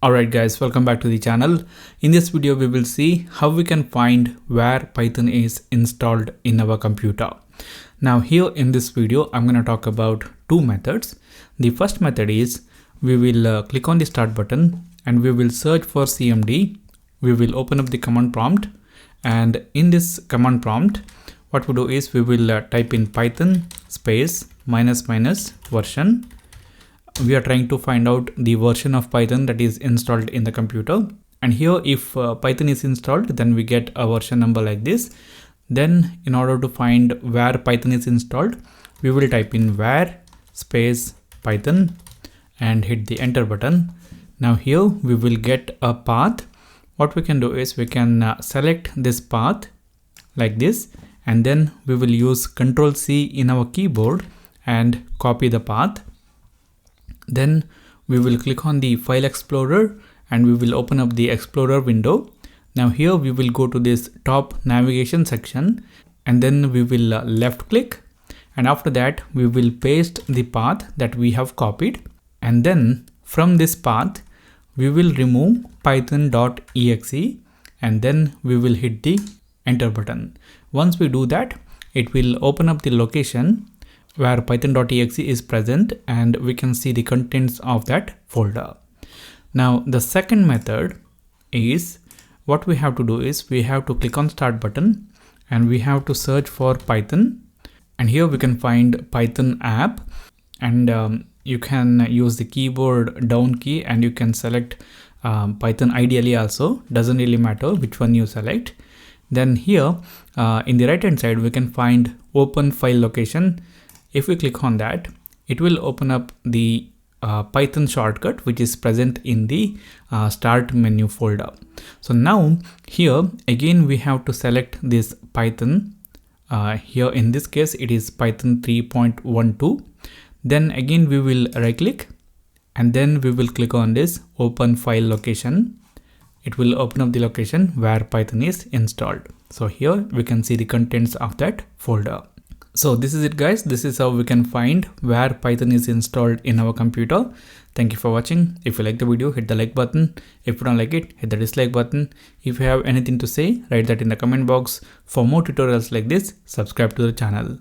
Alright guys, welcome back to the channel. In this video we will see how we can find where Python is installed in our computer. Now here in this video I'm going to talk about two methods. The first method is we will click on the start button and we will search for CMD. We will open up the command prompt, and in this command prompt what we do is we will type in Python space -- version. We are trying to find out the version of Python that is installed in the computer, and here if Python is installed, then we get a version number like this. Then in order to find where Python is installed, we will type in where space Python and hit the enter button. Now here we will get a path. What we can do is we can select this path like this, and then we will use Ctrl+C in our keyboard and copy the path. Then we will click on the File Explorer and we will open up the Explorer window. Now here we will go to this top navigation section, and then we will left click, and after that we will paste the path that we have copied, and then from this path we will remove python.exe, and then we will hit the enter button. Once we do that, it will open up the location where python.exe is present, and we can see the contents of that folder. Now the second method is, what we have to do is we have to click on start button and we have to search for Python, and here we can find Python app, and you can use the keyboard down key and you can select Python ideally also, doesn't really matter which one you select. Then here in the right hand side we can find open file location. If we click on that, it will open up the Python shortcut which is present in the start menu folder. So now here again we have to select this Python. Here in this case it is Python 3.12. Then again we will right click and then we will click on this open file location. It will open up the location where Python is installed. So here we can see the contents of that folder. So this is it guys, this is how we can find where Python is installed in our computer. Thank you for watching. If you like the video, hit the like button. If you don't like it, hit the dislike button. If you have anything to say, write that in the comment box. For more tutorials like this, subscribe to the channel.